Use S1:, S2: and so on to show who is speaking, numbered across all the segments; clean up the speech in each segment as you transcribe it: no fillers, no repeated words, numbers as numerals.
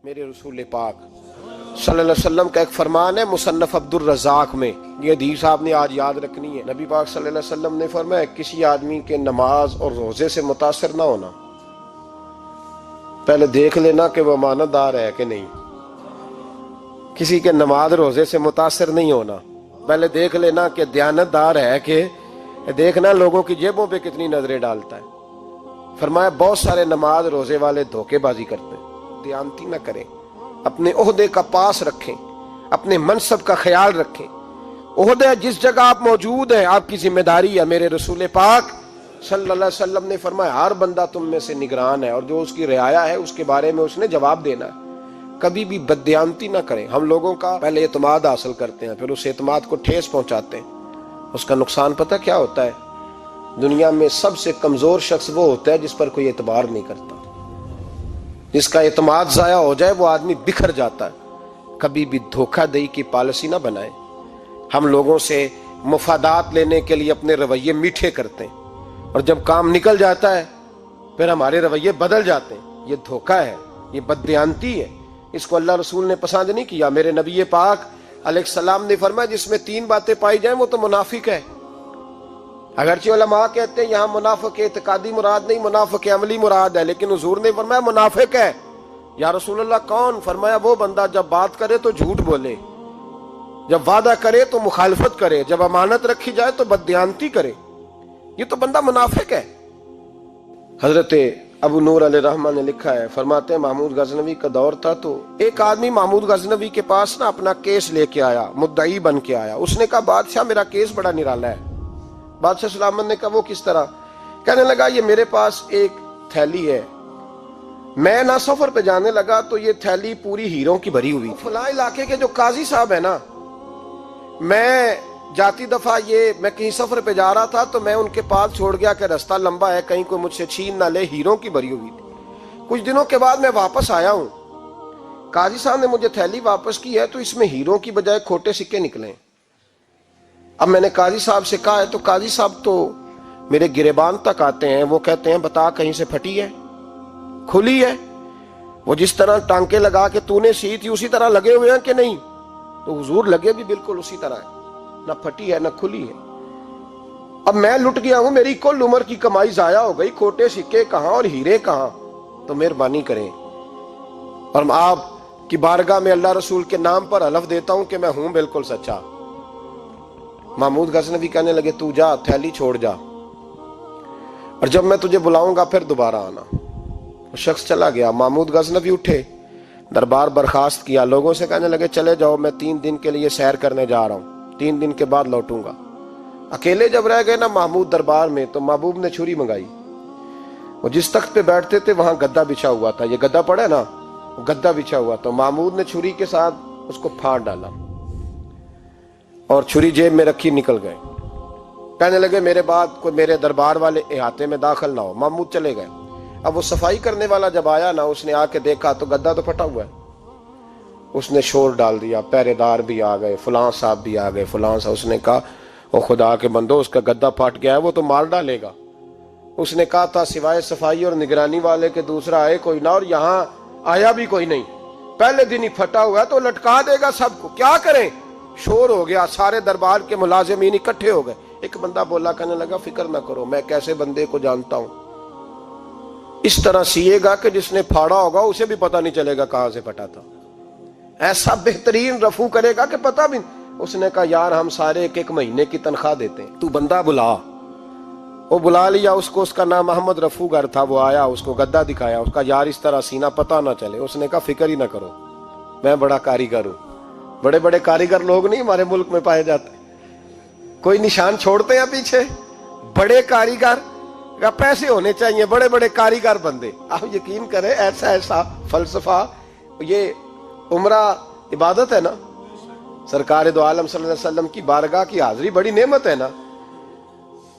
S1: میرے رسول پاک صلی اللہ علیہ وسلم کا ایک فرمان ہے مصنف عبدالرزاق میں، یہ حدیث آپ نے آج یاد رکھنی ہے۔ نبی پاک صلی اللہ علیہ وسلم نے فرمایا کسی آدمی کے نماز اور روزے سے متاثر نہ ہونا، پہلے دیکھ لینا کہ وہ امانت دار ہے کہ نہیں۔ کسی کے نماز روزے سے متاثر نہیں ہونا، پہلے دیکھ لینا کہ دیانت دار ہے کہ دیکھنا لوگوں کی جیبوں پہ کتنی نظریں ڈالتا ہے۔ فرمایا بہت سارے نماز روزے والے دھوکے بازی کرتے ہیں، دیانتی نہ کریں، اپنے عہدے کا پاس رکھیں، اپنے منصب کا خیال رکھیں۔ عہدہ جس جگہ آپ موجود ہیں آپ کی ذمہ داری ہے۔ میرے رسول پاک صلی اللہ علیہ وسلم نے فرمایا ہر بندہ تم میں سے نگران ہے، اور جو اس کی رعایا ہے اس کے بارے میں اس نے جواب دینا ہے۔ کبھی بھی بددیانتی نہ کریں۔ ہم لوگوں کا پہلے اعتماد حاصل کرتے ہیں، پھر اس اعتماد کو ٹھیس پہنچاتے ہیں۔ اس کا نقصان پتہ کیا ہوتا ہے؟ دنیا میں سب سے کمزور شخص وہ ہوتا ہے جس پر کوئی اعتبار نہیں کرتا۔ جس کا اعتماد ضائع ہو جائے وہ آدمی بکھر جاتا ہے۔ کبھی بھی دھوکہ دہی کی پالیسی نہ بنائیں۔ ہم لوگوں سے مفادات لینے کے لیے اپنے رویے میٹھے کرتے ہیں، اور جب کام نکل جاتا ہے پھر ہمارے رویے بدل جاتے ہیں۔ یہ دھوکہ ہے، یہ بددیانتی ہے، اس کو اللہ رسول نے پسند نہیں کیا۔ میرے نبی پاک علیہ السلام نے فرمایا جس میں 3 باتیں پائی جائیں وہ تو منافق ہے۔ اگرچہ علماء کہتے ہیں یہاں منافق اعتقادی مراد نہیں، منافق عملی مراد ہے، لیکن حضور نے فرمایا منافق ہے۔ یا رسول اللہ کون؟ فرمایا وہ بندہ جب بات کرے تو جھوٹ بولے، جب وعدہ کرے تو مخالفت کرے، جب امانت رکھی جائے تو بددیانتی کرے، یہ تو بندہ منافق ہے۔ حضرت ابو نور علیہ رحمہ نے لکھا ہے، فرماتے ہیں محمود غزنوی کا دور تھا تو ایک آدمی محمود غزنوی کے پاس نا اپنا کیس لے کے آیا، مدعی بن کے آیا۔ اس نے کہا بادشاہ میرا کیس بڑا نرالا ہے۔ بادشاہ سلامت نے کہا وہ کس طرح؟ کہنے لگا یہ میرے پاس ایک تھیلی ہے، میں نہ سفر پہ جانے لگا تو یہ تھیلی پوری ہیروں کی بھری ہوئی تھی۔ فلاں علاقے کے جو قاضی صاحب ہے نا، میں جاتی دفعہ میں کہیں سفر پہ جا رہا تھا تو میں ان کے پاس چھوڑ گیا کہ رستہ لمبا ہے، کہیں کوئی مجھ سے چھین نہ لے، ہیروں کی بھری ہوئی تھی۔ کچھ دنوں کے بعد میں واپس آیا ہوں، قاضی صاحب نے مجھے تھیلی واپس کی ہے تو اس میں ہیروں کی بجائے کھوٹے سکے نکلے۔ اب میں نے قاضی صاحب سے کہا ہے تو قاضی صاحب تو میرے گریبان تک آتے ہیں، وہ کہتے ہیں بتا کہیں سے پھٹی ہے، کھلی ہے؟ وہ جس طرح ٹانکے لگا کے تو نے سی تھی اسی طرح لگے ہوئے ہیں کہ نہیں؟ تو حضور لگے بھی بالکل اسی طرح ہے، نہ پھٹی ہے نہ کھلی ہے۔ اب میں لٹ گیا ہوں، میری کل عمر کی کمائی ضائع ہو گئی، کھوٹے سکے کہاں اور ہیرے کہاں؟ تو مہربانی کریں، اور آپ کی بارگاہ میں اللہ رسول کے نام پر حلف دیتا ہوں کہ میں ہوں بالکل سچا۔ محمود غزنوی کہنے لگے تو جا، تھیلی چھوڑ جا، اور جب میں تجھے بلاؤں گا پھر دوبارہ آنا۔ وہ شخص چلا گیا۔ محمود غزنوی اٹھے، دربار برخاست کیا، لوگوں سے کہنے لگے چلے جاؤ، میں 3 دن کے لیے سیر کرنے جا رہا ہوں، 3 دن کے بعد لوٹوں گا۔ اکیلے جب رہ گئے نا محمود دربار میں تو محبوب نے چھری منگائی۔ وہ جس تخت پہ بیٹھتے تھے وہاں گدا بچھا ہوا تھا، یہ گدا پڑا ہے نا، وہ گدا بچھا ہوا تھا۔ محمود نے چھری کے ساتھ اس کو پھاڑ ڈالا اور چھری جیب میں رکھی نکل گئے۔ کہنے لگے میرے بعد کوئی میرے دربار والے احاطے میں داخل نہ ہو۔ محمود چلے گئے۔ اب وہ صفائی کرنے والا جب آیا نا، اس نے آ کے دیکھا تو گدا تو پھٹا ہوا ہے۔ اس نے شور ڈال دیا، پہرے دار بھی آ گئے، فلاں صاحب بھی آ گئے، فلاں صاحب۔ اس نے کہا او خدا کے بندو، اس کا گدا پھٹ گیا ہے، وہ تو مار ڈالے گا۔ اس نے کہا تھا سوائے صفائی اور نگرانی والے کے دوسرا آئے کوئی نہ، اور یہاں آیا بھی کوئی نہیں، پہلے دن ہی پھٹا ہوا ہے تو لٹکا دے گا سب کو، کیا کریں؟ شور ہو گیا، سارے دربار کے ملازمین اکٹھے ہو گئے۔ ایک بندہ بولا، کہنے لگا فکر نہ کرو، میں کیسے بندے کو جانتا ہوں، اس طرح سیے گا کہ جس نے پھاڑا ہوگا اسے بھی پتہ نہیں چلے گا کہاں سے پھٹا تھا، ایسا بہترین رفو کرے گا کہ پتہ بھی۔ اس نے کہا یار ہم سارے 1 مہینے کی تنخواہ دیتے ہیں، تو بندہ بلا۔ وہ بلا لیا اس کو، اس کا نام محمد رفو گر تھا۔ وہ آیا، اس کو گدا دکھایا، اس کا یار اس طرح سینا پتہ نہ چلے۔ اس نے کہا فکر ہی نہ کرو، میں بڑا کاریگر ہوں۔ بڑے بڑے کاریگر لوگ نہیں ہمارے ملک میں پائے جاتے، کوئی نشان چھوڑتے ہیں پیچھے؟ بڑے کاریگر کا پیسے ہونے چاہیے، بڑے بڑے کاریگر بندے۔ آپ یقین کریں ایسا فلسفہ، یہ عمرہ عبادت ہے نا، سرکار دو عالم صلی اللہ علیہ وسلم کی بارگاہ کی حاضری بڑی نعمت ہے نا۔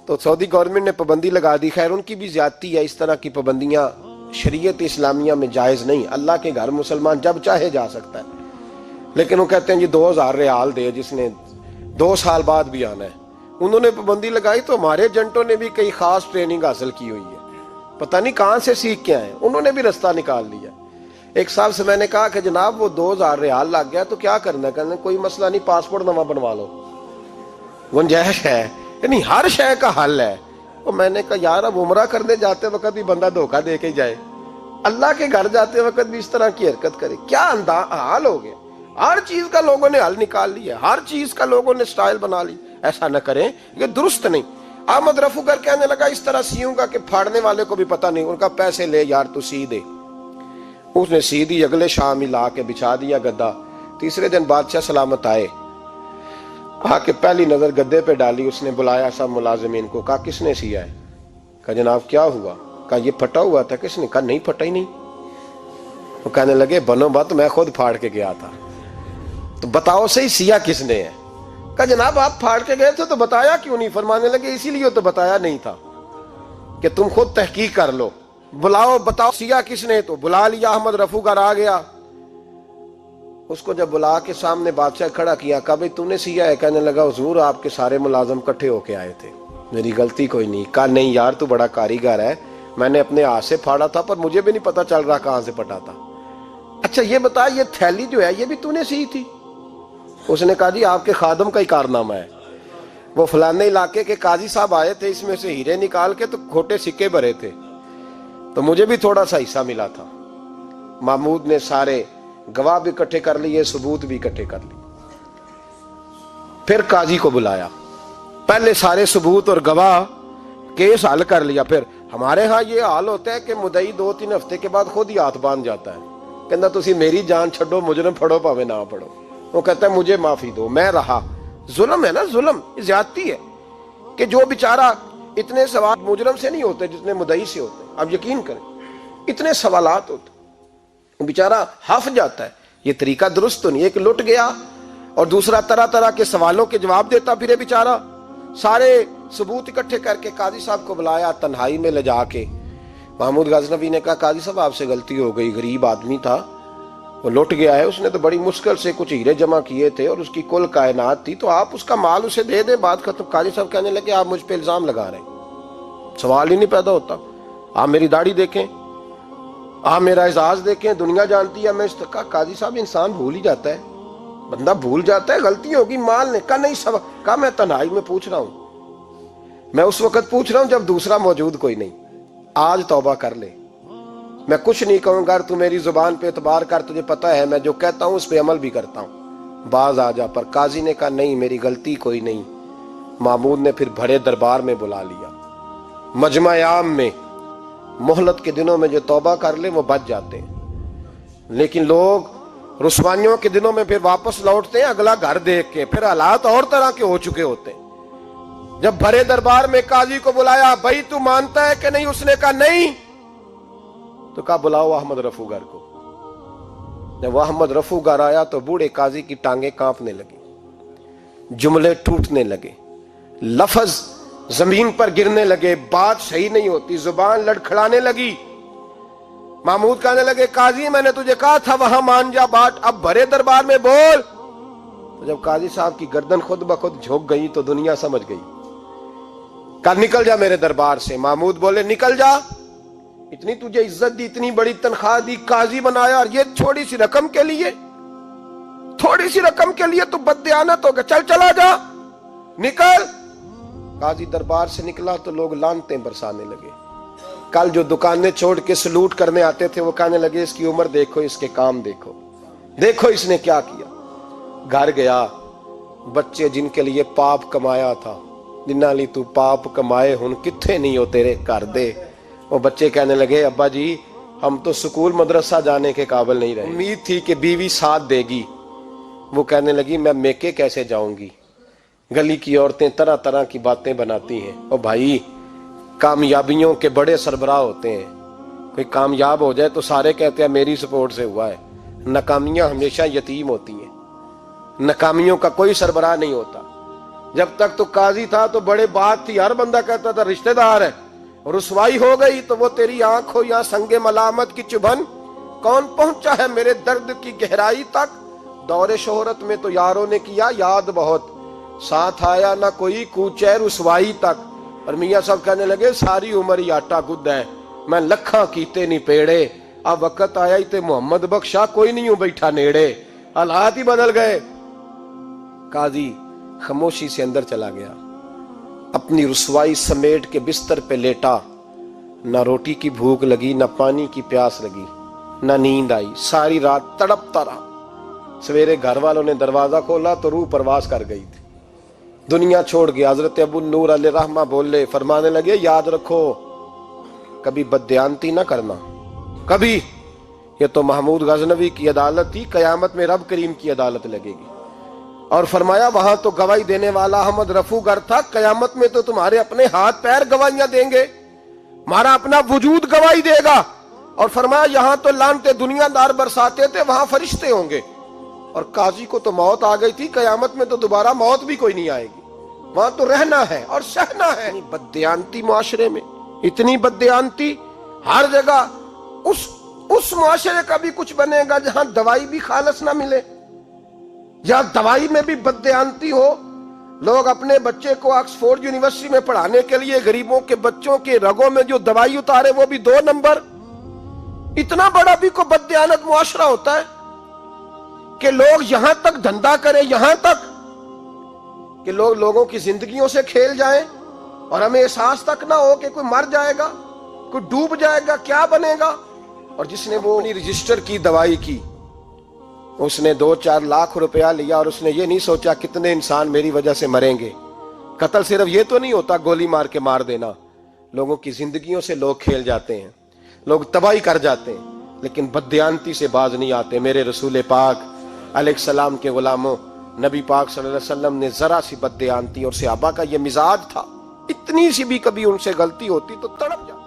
S1: تو سعودی گورنمنٹ نے پابندی لگا دی، خیر ان کی بھی زیادتی ہے، اس طرح کی پابندیاں شریعت اسلامیہ میں جائز نہیں۔ اللہ کے گھر مسلمان جب چاہے جا سکتا ہے، لیکن وہ کہتے ہیں جی 2000 ریال دے جس نے 2 سال بعد بھی آنا ہے۔ انہوں نے پابندی لگائی تو ہمارے ایجنٹوں نے بھی کئی خاص ٹریننگ حاصل کی ہوئی ہے، پتہ نہیں کہاں سے سیکھ کے آئے، انہوں نے بھی رستہ نکال لیا۔ ایک صاحب سے میں نے کہا کہ جناب وہ 2000 ریال لگ گیا تو کیا کرنا ہے؟ کہنے کوئی مسئلہ نہیں، پاسپورٹ نواں بنوا لو، گنجائش ہے، یعنی ہر شے کا حل ہے۔ تو میں نے کہا یار اب عمرہ کرنے جاتے وقت بھی بندہ دھوکہ دے کے جائے، اللہ کے گھر جاتے وقت بھی اس طرح کی حرکت کرے، کیا حال ہو گیا؟ ہر چیز کا لوگوں نے حل نکال لیا، ہر چیز کا لوگوں نے سٹائل بنا لی۔ ایسا نہ کریں، یہ درست نہیں۔ احمد رفو گر کہنے لگا اس طرح سیوں گا کہ پھاڑنے والے کو بھی پتہ نہیں۔ ان کا پیسے لے یار تو سی دے۔ اس نے سی دی، اگلے شام ہی لا کے بچھا دیا گدا۔ تیسرے دن بادشاہ سلامت آئے، آ کے پہلی نظر گدے پہ ڈالی، اس نے بلایا سب ملازمین کو، کہا کس نے سیا ہے؟ کہا جناب کیا ہوا؟ کہا یہ پھٹا ہوا تھا۔ کس نے؟ کہا نہیں پھٹا ہی نہیں۔ وہ کہنے لگے بنو بات، میں خود پھاڑ کے گیا تھا۔ تو بتاؤ صحیح سیا کس نے ہے؟ کہا جناب آپ پھاڑ کے گئے تھے تو بتایا کیوں نہیں؟ فرمانے لگے اسی لیے تو بتایا نہیں تھا کہ تم خود تحقیق کر لو، بلاؤ بتاؤ سیا کس نے۔ تو بلا لیا، احمد رفو گر آ گیا۔ اس کو جب بلا کے سامنے بادشاہ کھڑا کیا، کہا بھئی تو نے سیا ہے؟ کہنے لگا حضور آپ کے سارے ملازم کٹھے ہو کے آئے تھے، میری غلطی کوئی نہیں۔ کہا نہیں یار تو بڑا کاریگر ہے، میں نے اپنے ہاتھ سے پھاڑا تھا پر مجھے بھی نہیں پتا چل رہا کہاں سے پھٹا تھا۔ اچھا یہ بتا یہ تھیلی جو ہے یہ بھی تو نے سی تھی؟ اس نے کہا جی آپ کے خادم کا ہی کارنامہ ہے، وہ فلانے علاقے کے قاضی صاحب آئے تھے، اس میں سے ہیرے نکال کے تو کھوٹے سکے بھرے تھے، تو مجھے بھی تھوڑا سا حصہ ملا تھا۔ محمود نے سارے گواہ بھی اکٹھے کر لیے، ثبوت بھی اکٹھے کر لیے۔ پھر قاضی کو بلایا، پہلے سارے ثبوت اور گواہ کیس حل کر لیا۔ پھر ہمارے ہاں یہ حال ہوتا ہے کہ مدعی 2-3 ہفتے کے بعد خود ہی ہاتھ باندھ جاتا ہے، کہنا تسی میری جان چھڈو، مجرم پھڑو پاوے نہ پڑھو۔ وہ کہتا ہے مجھے معافی دو، میں رہا۔ ظلم ہے نا، ظلم زیادتی ہے کہ جو بیچارہ اتنے سوال مجرم سے نہیں ہوتے جتنے مدعی سے ہوتے ہیں۔ اب یقین کریں اتنے سوالات ہوتے، بیچارہ ہف جاتا ہے۔ یہ طریقہ درست تو نہیں، ایک لٹ گیا اور دوسرا طرح طرح کے سوالوں کے جواب دیتا پھرے بیچارہ۔ سارے ثبوت اکٹھے کر کے قاضی صاحب کو بلایا، تنہائی میں لے جا کے محمود غزنوی نے کہا قاضی صاحب آپ سے غلطی ہو گئی، غریب آدمی تھا، وہ لٹ گیا ہے، اس نے تو بڑی مشکل سے کچھ ہیرے جمع کیے تھے اور اس کی کل کائنات تھی، تو آپ اس کا مال اسے دے دیں، بات ختم۔ قاضی صاحب کہنے لگے آپ مجھ پہ الزام لگا رہے ہیں، سوال ہی نہیں پیدا ہوتا۔ آپ میری داڑھی دیکھیں، آپ میرا اعزاز دیکھیں، دنیا جانتی ہے میں اس کا۔ قاضی صاحب انسان بھول ہی جاتا ہے، بندہ بھول جاتا ہے، غلطی ہوگی، مال نے کہا نہیں سب۔ کہا میں تنہائی میں پوچھ رہا ہوں، میں اس وقت پوچھ رہا ہوں جب دوسرا موجود کوئی نہیں، آج توبہ کر لے، میں کچھ نہیں کہوں گا، تو میری زبان پہ اعتبار کر، تجھے پتہ ہے میں جو کہتا ہوں اس پہ عمل بھی کرتا ہوں، باز آ جا۔ پر قاضی نے کہا نہیں میری غلطی کوئی نہیں۔ محمود نے پھر بڑے دربار میں بلا لیا، مجمع عام میں۔ مہلت کے دنوں میں جو توبہ کر لے وہ بچ جاتے ہیں، لیکن لوگ رسوائیوں کے دنوں میں پھر واپس لوٹتے ہیں اگلا گھر دیکھ کے، پھر حالات اور طرح کے ہو چکے ہوتے ہیں۔ جب بڑے دربار میں قاضی کو بلایا، بھائی تو مانتا ہے کہ نہیں؟ اس نے کہا نہیں۔ تو کہا بلاؤ احمد رفو گر کو۔ جب احمد رفو گر آیا تو بوڑھے قاضی کی ٹانگیں کانپنے لگی، جملے ٹوٹنے لگے، لفظ زمین پر گرنے لگے، بات صحیح نہیں ہوتی، زبان لڑکھڑانے لگی۔ محمود کہنے لگے قاضی میں نے تجھے کہا تھا وہاں مان جا بات، اب بڑے دربار میں بول۔ تو جب قاضی صاحب کی گردن خود بخود جھک گئی تو دنیا سمجھ گئی، کہا نکل جا میرے دربار سے۔ محمود بولے نکل جا، اتنی تجھے عزت دی، اتنی بڑی تنخواہ دی، قاضی بنایا، اور یہ تھوڑی سی رقم کے لیے، تھوڑی سی رقم کے لیے تو بددیانت ہو گیا، چل چلا جا، نکل۔ قاضی دربار سے نکلا تو لوگ لعنتیں برسانے لگے۔ کل جو دکانیں چھوڑ کے سلوٹ کرنے آتے تھے وہ کہنے لگے اس کی عمر دیکھو، اس کے کام دیکھو، دیکھو اس نے کیا کیا۔ گھر گیا، بچے جن کے لیے پاپ کمایا تھا، جنہاں لی تو پاپ کمائے ہن کتھے نہیں ہو تیرے کر دے۔ وہ بچے کہنے لگے ابا جی ہم تو سکول مدرسہ جانے کے قابل نہیں رہے، امید تھی کہ بیوی ساتھ دے گی۔ وہ کہنے لگی میں میکے کیسے جاؤں گی، گلی کی عورتیں طرح طرح کی باتیں بناتی ہیں۔ اور بھائی کامیابیوں کے بڑے سربراہ ہوتے ہیں، کوئی کامیاب ہو جائے تو سارے کہتے ہیں میری سپورٹ سے ہوا ہے، ناکامیاں ہمیشہ یتیم ہوتی ہیں، ناکامیوں کا کوئی سربراہ نہیں ہوتا۔ جب تک تو قاضی تھا تو بڑے بات تھی، ہر بندہ کہتا تھا رشتہ دار ہے، رسوائی ہو گئی تو وہ تیری آنکھ ہو یا سنگ ملامت کی چبھن، کون پہنچا ہے میرے درد کی گہرائی تک، دور شہرت میں تو یاروں نے کیا یاد بہت، ساتھ آیا نہ کوئی کوچے رسوائی تک۔ اور میاں صاحب کہنے لگے ساری عمر ہی آٹا گد ہے، میں لکھاں کیتے نہیں پیڑے، اب وقت آیا ہی تے محمد بخشا کوئی نہیں ہوں بیٹھا نیڑے، حالات ہی بدل گئے۔ قاضی خاموشی سے اندر چلا گیا، اپنی رسوائی سمیٹ کے بستر پہ لیٹا، نہ روٹی کی بھوک لگی، نہ پانی کی پیاس لگی، نہ نیند آئی، ساری رات تڑپتا رہا۔ سویرے گھر والوں نے دروازہ کھولا تو روح پرواز کر گئی تھی، دنیا چھوڑ گیا۔ حضرت ابو النور علیہ رحمہ بولے، فرمانے لگے یاد رکھو کبھی بددیانتی نہ کرنا، کبھی۔ یہ تو محمود غزنوی کی عدالت تھی، قیامت میں رب کریم کی عدالت لگے گی۔ اور فرمایا وہاں تو گواہی دینے والا احمد رفو گر تھا، قیامت میں تو تمہارے اپنے ہاتھ پیر گواہیاں دیں گے، ہمارا اپنا وجود گواہی دے گا۔ اور فرمایا یہاں تو لانتے دنیا دار برساتے تھے، وہاں فرشتے ہوں گے۔ اور قاضی کو تو موت آ گئی تھی، قیامت میں تو دوبارہ موت بھی کوئی نہیں آئے گی، وہاں تو رہنا ہے اور سہنا ہے۔ بددیانتی معاشرے میں، اتنی بددیانتی ہر جگہ۔ اس معاشرے کا بھی کچھ بنے گا جہاں دوائی بھی خالص نہ ملے، یا دوائی میں بھی بددیانتی ہو۔ لوگ اپنے بچے کو آکسفورڈ یونیورسٹی میں پڑھانے کے لیے غریبوں کے بچوں کے رگوں میں جو دوائی اتارے وہ بھی 2 نمبر۔ اتنا بڑا بھی کوئی بددیانت معاشرہ ہوتا ہے کہ لوگ یہاں تک دھندا کریں، یہاں تک کہ لوگ لوگوں کی زندگیوں سے کھیل جائیں اور ہمیں احساس تک نہ ہو کہ کوئی مر جائے گا، کوئی ڈوب جائے گا، کیا بنے گا۔ اور جس نے وہ اپنی رجسٹر کی دوائی کی، اس نے 2-4 لاکھ روپیہ لیا اور اس نے یہ نہیں سوچا کتنے انسان میری وجہ سے مریں گے۔ قتل صرف یہ تو نہیں ہوتا گولی مار کے مار دینا، لوگوں کی زندگیوں سے لوگ کھیل جاتے ہیں، لوگ تباہی کر جاتے ہیں، لیکن بددیانتی سے باز نہیں آتے۔ میرے رسول پاک علیہ السلام کے غلاموں، نبی پاک صلی اللہ علیہ وسلم نے ذرا سی بددیانتی، اور صحابہ کا یہ مزاج تھا، اتنی سی بھی کبھی ان سے غلطی ہوتی تو تڑپ جاتے۔